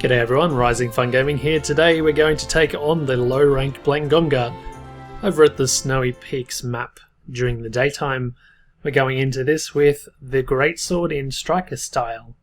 G'day everyone, RisingFunGaming here. Today we're going to take on the low-ranked Blangonga over at the Snowy Peaks map during the daytime. We're going into this with the greatsword in striker style.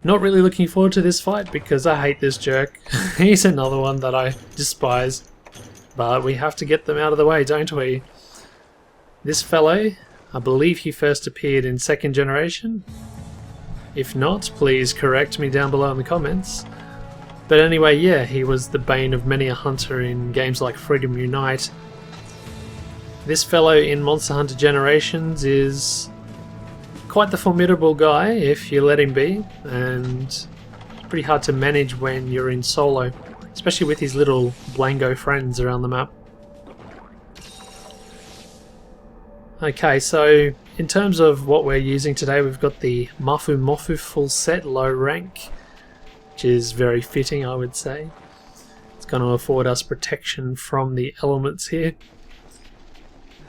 Not really looking forward to this fight because I hate this jerk. He's another one that I despise. But we have to get them out of the way, don't we? This fellow, I believe he first appeared in 2nd generation. If not, please correct me down below in the comments. But anyway, yeah, he was the bane of many a hunter in games like Freedom Unite. This fellow in Monster Hunter Generations is quite the formidable guy if you let him be, and pretty hard to manage when you're in solo, especially with his little Blango friends around the map. Okay, so in terms of what we're using today, we've got the Mofu full set low rank, which is very fitting, I would say. It's going to afford us protection from the elements here.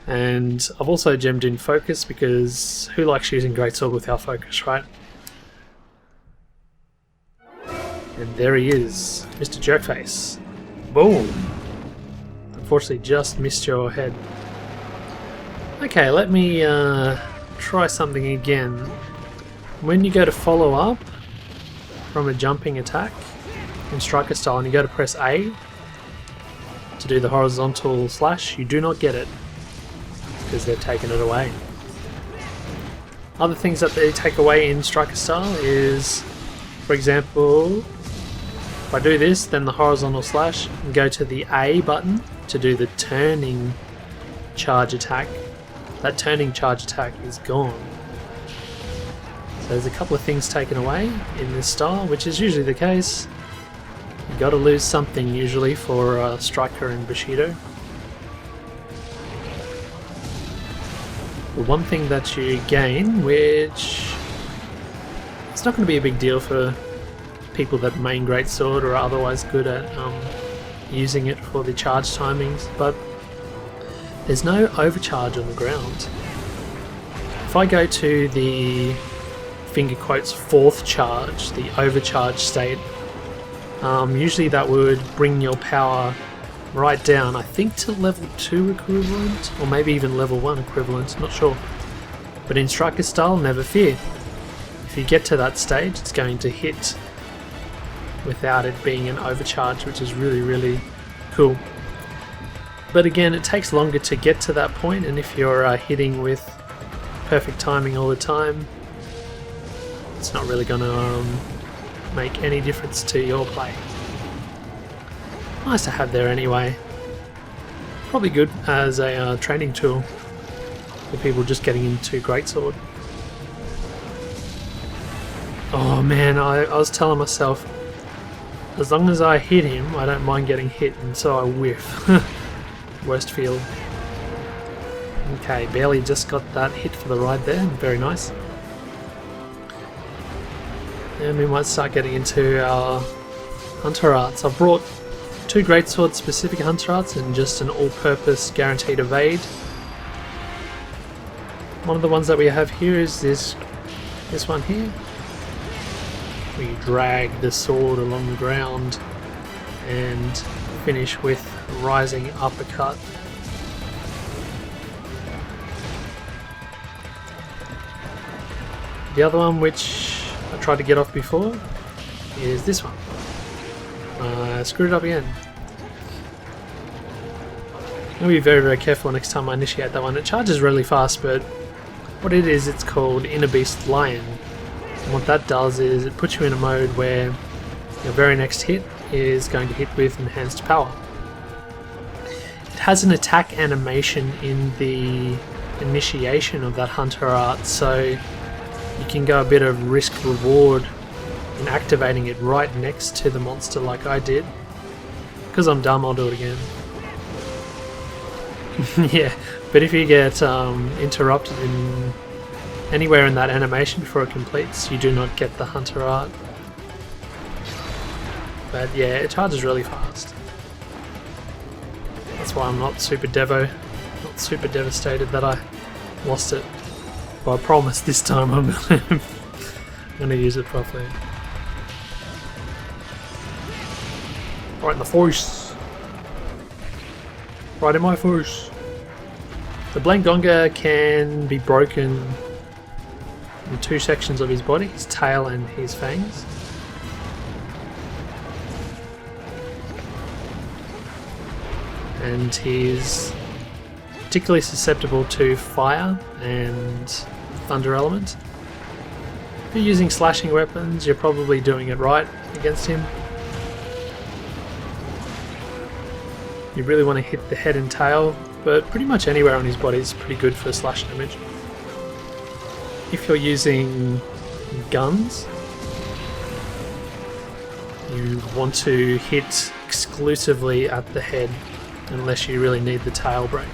And I've also gemmed in focus because who likes using greatsword without focus, right? And there he is, Mr. Jerkface. Boom! Unfortunately just missed your head. Okay, let me try something again. When you go to follow up from a jumping attack in striker style and you go to press A to do the horizontal slash, you do not get it because they've taken it away. Other things that they take away in striker style is, for example, if I do this, then the horizontal slash, and go to the A button to do the turning charge attack. That turning charge attack is gone. So there's a couple of things taken away in this style, which is usually the case. You got to lose something usually for Striker and Bushido. The one thing that you gain, which it's not going to be a big deal for people that main greatsword or are otherwise good at using it for the charge timings, but there's no overcharge on the ground. If I go to the finger quotes 4th charge, the overcharge state, usually that would bring your power right down, I think to level 2 equivalent, or maybe even level 1 equivalent, not sure. But in striker style, never fear. If you get to that stage, it's going to hit without it being an overcharge, which is really, really cool. But again, it takes longer to get to that point, and if you're hitting with perfect timing all the time, it's not really going to make any difference to your play. Nice to have there anyway. Probably good as a training tool for people just getting into greatsword. Oh man, I was telling myself, as long as I hit him, I don't mind getting hit, and so I whiff. Worst field. Okay, barely just got that hit for the ride there, very nice. And we might start getting into our hunter arts. I've brought 2 greatsword specific hunter arts and just an all-purpose guaranteed evade. One of the ones that we have here is this one here. We drag the sword along the ground and finish with rising uppercut. The other one, which I tried to get off before, is this one. I screwed it up again. I'm going to be very, very careful next time I initiate that one. It charges really fast, but what it is, it's called Inner Beast Lion. And what that does is it puts you in a mode where your very next hit is going to hit with enhanced power. It has an attack animation in the initiation of that hunter art, so you can go a bit of risk reward in activating it right next to the monster like I did. Because I'm dumb, I'll do it again. Yeah, but if you get interrupted in anywhere in that animation before it completes, you do not get the hunter art. But yeah, it charges really fast. That's why I'm not super devastated that I lost it. But I promise this time I'm gonna use it properly. Right in the face. Right in my face. The Blangonga can be broken in two sections of his body, his tail and his fangs. And he's particularly susceptible to fire and thunder element. If you're using slashing weapons, you're probably doing it right against him. You really want to hit the head and tail, but pretty much anywhere on his body is pretty good for slash damage. If you're using guns, you want to hit exclusively at the head unless you really need the tail break.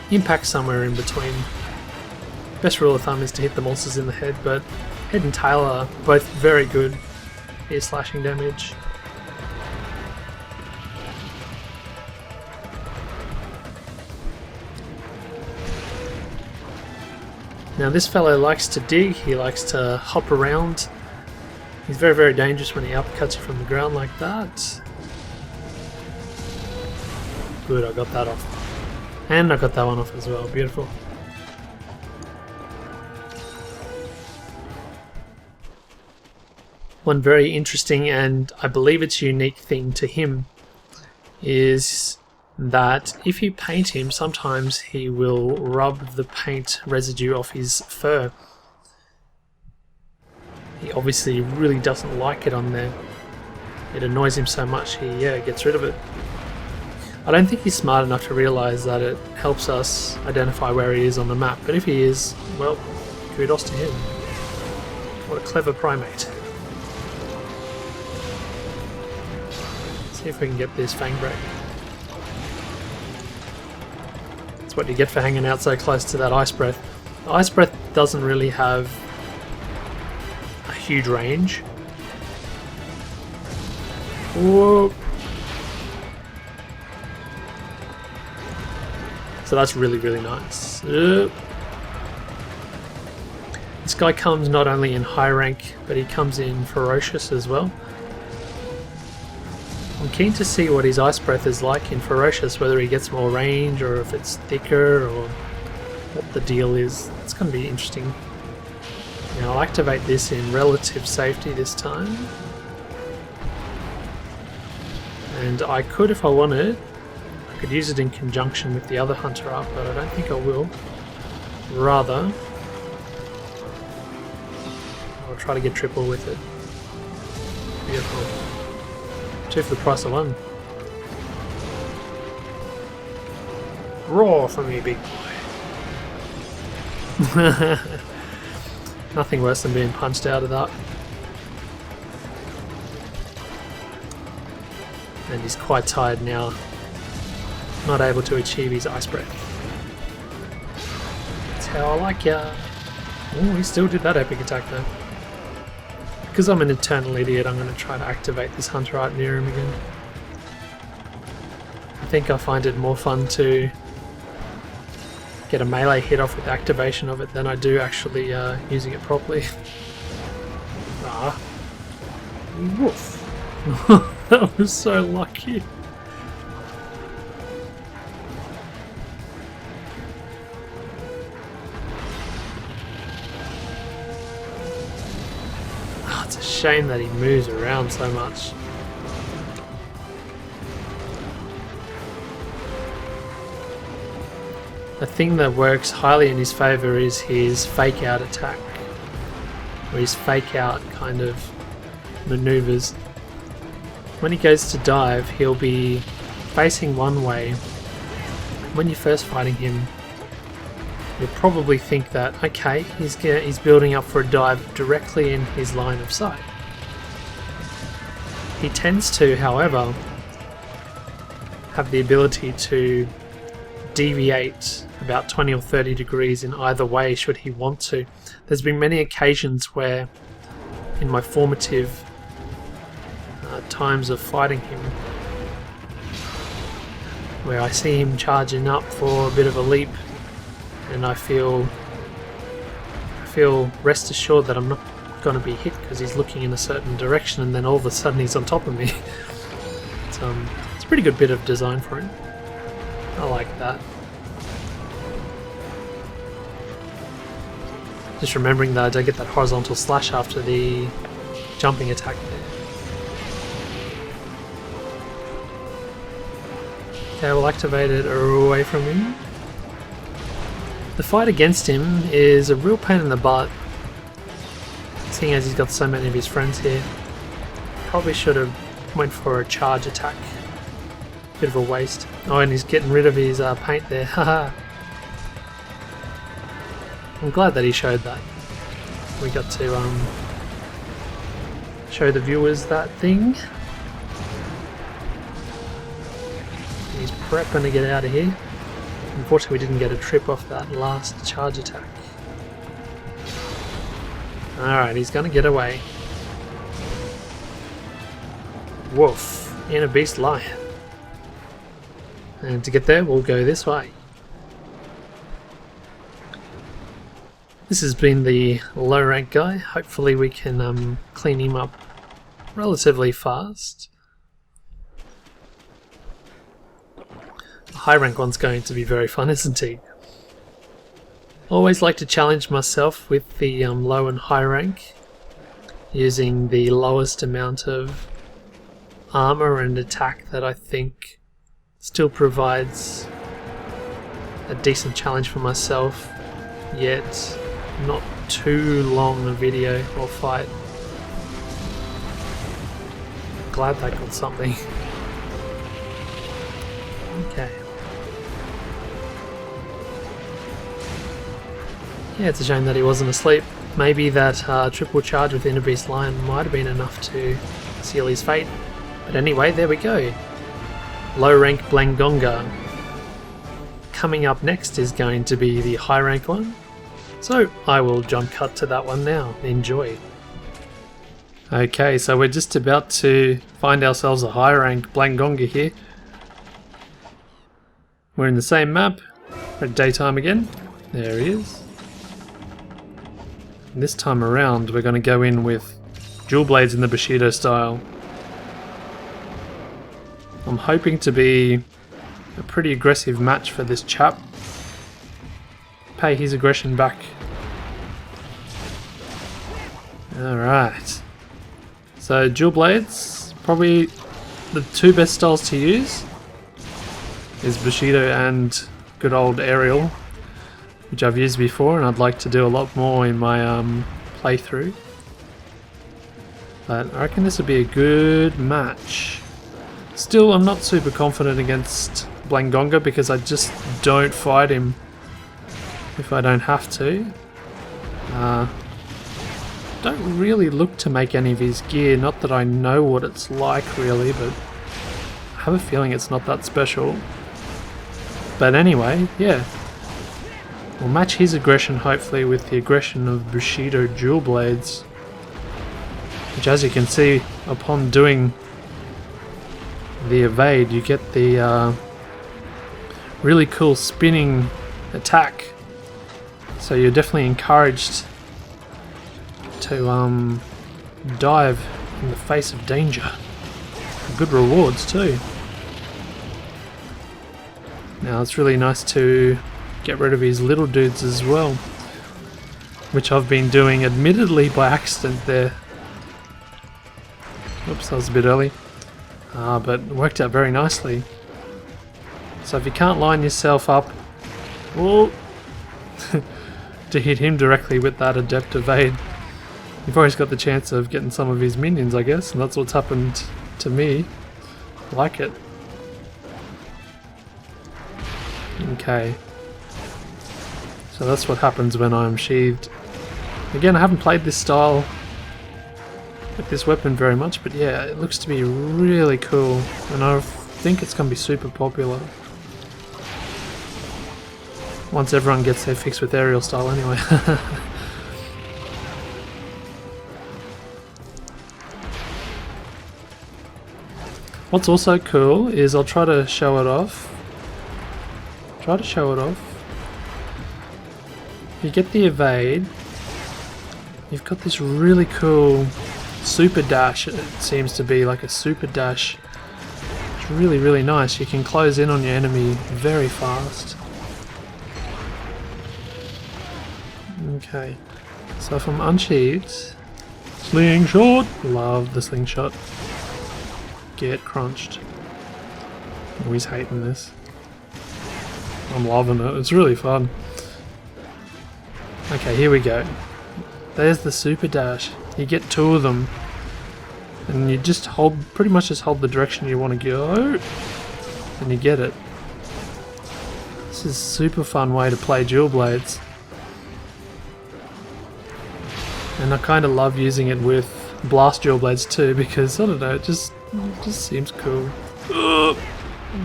Impact somewhere in between. Best rule of thumb is to hit the monsters in the head, but head and tail are both very good for your slashing damage. Now this fellow likes to dig, he likes to hop around. He's very, very dangerous when he uppercuts you from the ground like that. Good, I got that off. And I got that one off as well, beautiful. One very interesting and I believe it's unique thing to him is that if you paint him, sometimes he will rub the paint residue off his fur. He obviously really doesn't like it on there. It annoys him so much he gets rid of it. I don't think he's smart enough to realise that it helps us identify where he is on the map, but if he is, well, kudos to him. What a clever primate. Let's see if we can get this fang break. That's what you get for hanging out so close to that ice breath. The ice breath doesn't really have a huge range. Whoa. So that's really, really nice. This guy comes not only in high rank, but he comes in ferocious as well. I'm keen to see what his ice breath is like in ferocious, whether he gets more range or if it's thicker or what the deal is. It's going to be interesting. Now I'll activate this in relative safety this time. And I could, if I wanted, I could use it in conjunction with the other hunter up, but I don't think I will. Rather, I'll try to get triple with it. Beautiful. 2 for the price of 1. Roar for me, big boy. Nothing worse than being punched out of that. And he's quite tired now. Not able to achieve his ice breath. That's how I like ya. Oh, he still did that epic attack though. Because I'm an eternal idiot, I'm going to try to activate this hunter right near him again. I think I find it more fun to get a melee hit off with activation of it than I do actually using it properly. Ah. Woof. That was so lucky. It's a shame that he moves around so much. The thing that works highly in his favour is his fake out attack, or his fake out kind of maneuvers. When he goes to dive, he'll be facing one way. When you're first fighting him, you'll probably think that, okay, he's building up for a dive directly in his line of sight. He tends to, however, have the ability to deviate about 20 or 30 degrees in either way should he want to. There's been many occasions where, in my formative times of fighting him, where I see him charging up for a bit of a leap, and I feel rest assured that I'm not going to be hit because he's looking in a certain direction, and then all of a sudden he's on top of me. It's a pretty good bit of design for him. I like that. Just remembering that I don't get that horizontal slash after the jumping attack there. Okay, we'll activate it away from him. The fight against him is a real pain in the butt, seeing as he's got so many of his friends here. Probably should have went for a charge attack. Bit of a waste. Oh, and he's getting rid of his paint there. Haha. I'm glad that he showed that. We got to show the viewers that thing. He's prepping to get out of here. Unfortunately, we didn't get a trip off that last charge attack. Alright, he's gonna get away. Woof. Inner beast lion. And to get there, we'll go this way. This has been the low rank guy. Hopefully we can clean him up relatively fast. The high rank one's going to be very fun, isn't he? Always like to challenge myself with the low and high rank, using the lowest amount of armor and attack that I think still provides a decent challenge for myself, yet not too long a video or fight. Glad that got something. Okay. Yeah, it's a shame that he wasn't asleep. Maybe that triple charge with Inner Beast Lion might have been enough to seal his fate. But anyway, there we go. Low rank Blangonga. Coming up next is going to be the high rank one. So I will jump cut to that one now. Enjoy. Okay, so we're just about to find ourselves a high rank Blangonga here. We're in the same map. We're at daytime again. There he is. And this time around we're going to go in with dual blades in the Bushido style. I'm hoping to be a pretty aggressive match for this chap. Pay his aggression back. Alright. So dual blades, probably the two best styles to use is Bushido and good old aerial, which I've used before and I'd like to do a lot more in my playthrough. But I reckon this would be a good match. Still, I'm not super confident against Blangonga because I just don't fight him if I don't have to. Don't really look to make any of his gear, not that I know what it's like really, but I have a feeling it's not that special. But anyway, yeah. We'll match his aggression hopefully with the aggression of Bushido dual blades, which, as you can see, upon doing the evade, you get the really cool spinning attack. So you're definitely encouraged to dive in the face of danger. Good rewards too. Now it's really nice to get rid of his little dudes as well, which I've been doing admittedly by accident there. Oops, that was a bit early. But it worked out very nicely. So if you can't line yourself up to hit him directly with that Adept evade, you've always got the chance of getting some of his minions, I guess, and that's what's happened to me. I like it. Okay. So that's what happens when I'm sheathed. Again, I haven't played this style with this weapon very much, but yeah, it looks to be really cool, and I think it's going to be super popular once everyone gets their fix with aerial style anyway. What's also cool is I'll try to show it off. If you get the evade, you've got this really cool super dash. It seems to be like a super dash. It's really, really nice. You can close in on your enemy very fast. Okay, so if I'm unsheathed, slingshot. Love the slingshot. Get crunched. Always hating this. I'm loving it. It's really fun. Okay, here we go. There's the super dash. You get 2 of them, and you just hold, pretty much just hold the direction you want to go, and you get it. This is a super fun way to play dual blades, and I kind of love using it with blast dual blades too, because I don't know, it just seems cool. Ugh.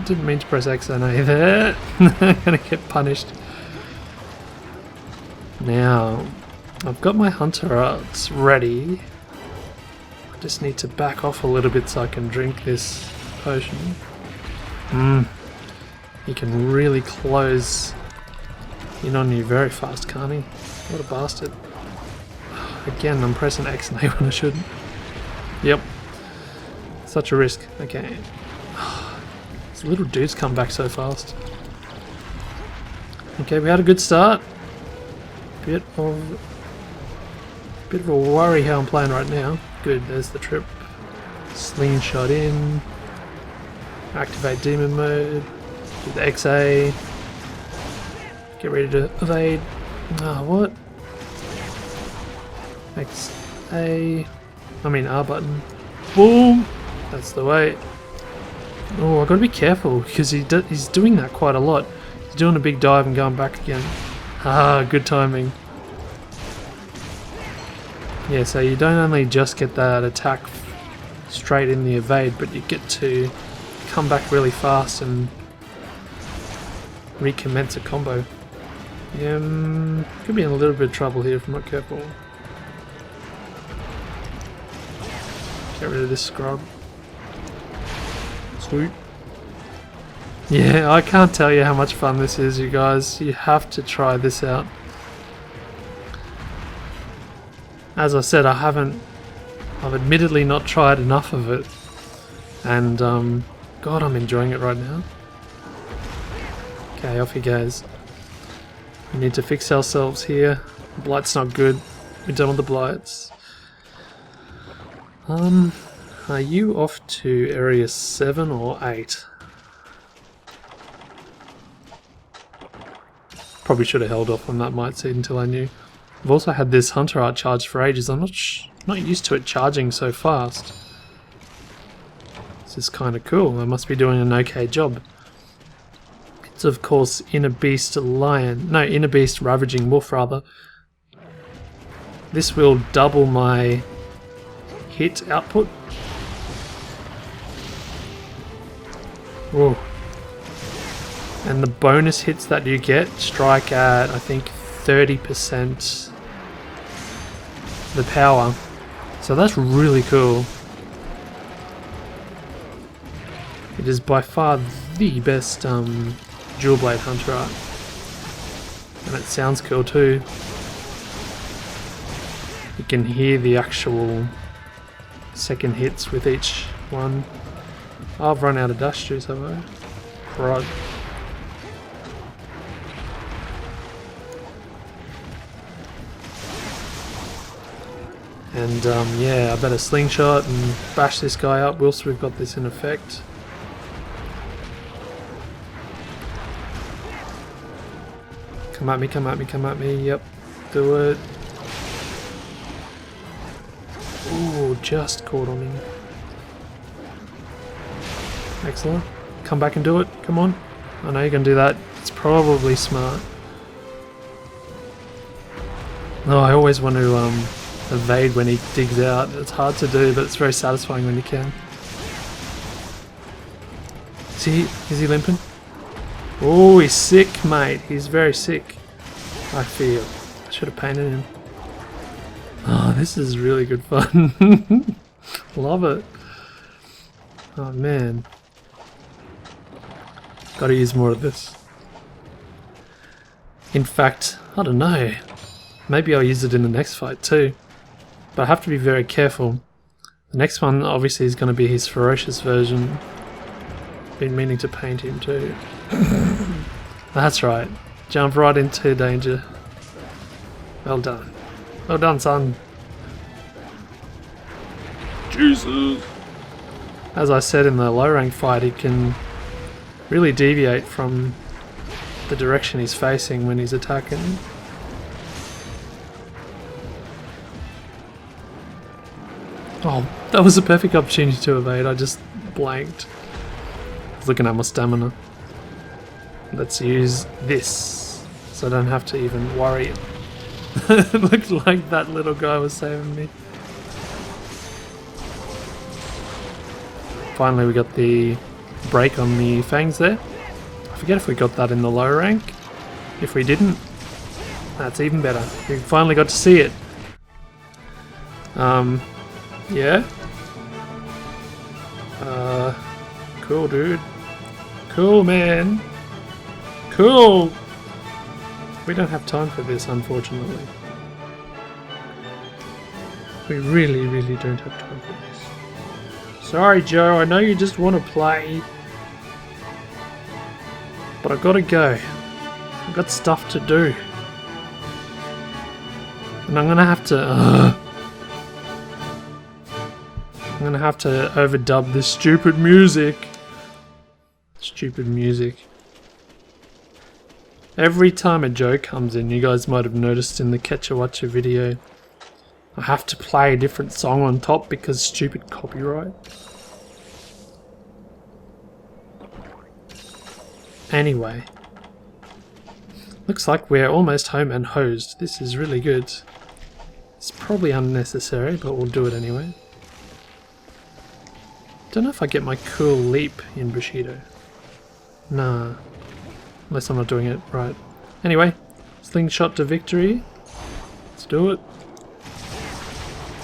Didn't mean to press X on A there. I'm gonna get punished. Now, I've got my hunter arts ready. I just need to back off a little bit so I can drink this potion. He can really close in on you very fast, can't he? What a bastard. Again, I'm pressing X and A when I shouldn't. Yep. Such a risk. Okay. These little dudes come back so fast. Okay, we had a good start. Bit of a worry how I'm playing right now. Good, there's the trip. Slingshot in. Activate demon mode. Do the XA. Get ready to evade. Ah, what? XA. I mean R button. Boom! That's the way. Oh, I've got to be careful because he's doing that quite a lot. He's doing a big dive and going back again. Ah, good timing. Yeah, so you don't only just get that attack straight in the evade, but you get to come back really fast and recommence a combo. Could be in a little bit of trouble here if I'm not careful. Get rid of this scrub. Sweet. Yeah, I can't tell you how much fun this is, you guys. You have to try this out. As I said, I've admittedly not tried enough of it. And, God, I'm enjoying it right now. Okay, off he goes. We need to fix ourselves here. The blight's not good. We're done with the blights. Are you off to area 7 or 8? Probably should have held off on that might seed until I knew. I've also had this hunter art charged for ages. I'm not used to it charging so fast. This is kind of cool. I must be doing an okay job. It's of course Inner Beast Lion. No, Inner Beast Ravaging Wolf rather. This will double my hit output. Whoa. And the bonus hits that you get strike at, I think, 30% the power. So that's really cool. It is by far the best dual blade hunter art. And it sounds cool too. You can hear the actual second hits with each one. I've run out of dash juice, have I? Right. And yeah, I better slingshot and bash this guy up whilst we've got this in effect. Come at me, come at me, come at me, yep, do it. Ooh, just caught on him. Excellent. Come back and do it, come on. I know you can do that, it's probably smart. No, I always want to evade when he digs out. It's hard to do, but it's very satisfying when you can. Is he limping? Oh, he's sick, mate. He's very sick. I feel. I should have painted him. Oh, this is really good fun. Love it. Oh, man. Gotta use more of this. In fact, I don't know. Maybe I'll use it in the next fight too. But I have to be very careful. The next one obviously is going to be his ferocious version. Been meaning to paint him too. That's right. Jump right into danger. Well done. Well done, son. Jesus! As I said in the low rank fight, he can really deviate from the direction he's facing when he's attacking. Oh, that was a perfect opportunity to evade. I just blanked. I was looking at my stamina. Let's use this, so I don't have to even worry. It looked like that little guy was saving me. Finally we got the break on the fangs there. I forget if we got that in the low rank. If we didn't, that's even better. We finally got to see it. Yeah. Cool, dude. Cool, man. Cool. We don't have time for this, unfortunately. We really, really don't have time for this. Sorry, Joe. I know you just want to play, but I've got to go. I've got stuff to do, and I'm gonna have to. I'm gonna have to overdub this stupid music. Stupid music. Every time a Joe comes in, you guys might have noticed in the Catch a Watcher video, I have to play a different song on top because stupid copyright. Anyway. Looks like we're almost home and hosed. This is really good. It's probably unnecessary, but we'll do it anyway. Don't know if I get my cool leap in Bushido. Nah. Unless I'm not doing it right. Anyway, slingshot to victory. Let's do it.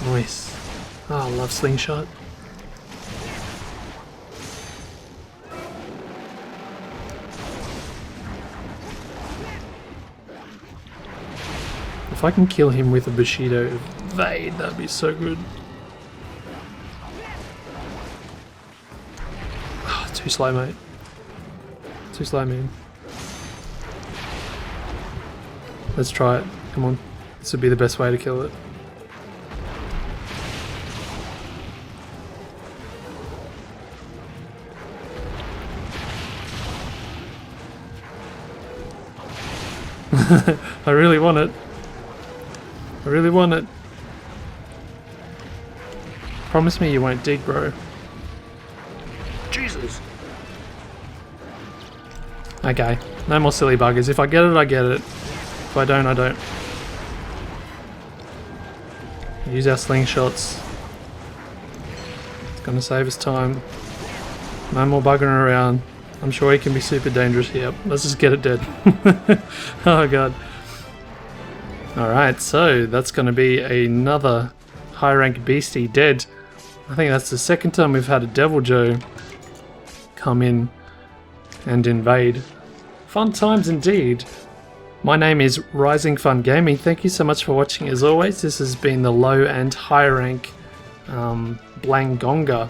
Nice. Oh, I love slingshot. If I can kill him with a Bushido evade, that'd be so good. Oh, too slow, mate. Too slow, man. Let's try it. Come on. This would be the best way to kill it. I really want it. I really want it. Promise me you won't dig, bro. Jesus. Okay. No more silly buggers. If I get it, I get it. If I don't, I don't. Use our slingshots. It's gonna save us time. No more buggering around. I'm sure he can be super dangerous here. Let's just get it dead. Oh god. Alright, so that's gonna be another high rank beastie dead. I think that's the second time we've had a Devil Joe come in and invade. Fun times indeed. My name is RisingFunGaming. Thank you so much for watching as always. This has been the low and high rank Blangonga.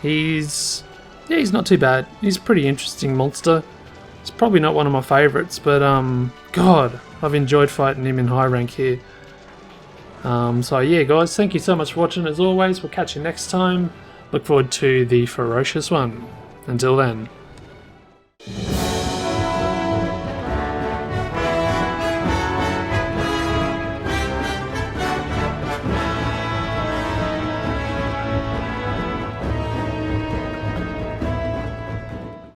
He's not too bad. He's a pretty interesting monster. It's probably not one of my favourites, but God, I've enjoyed fighting him in high rank here. So yeah guys, thank you so much for watching as always. We'll catch you next time. Look forward to the ferocious one. Until then.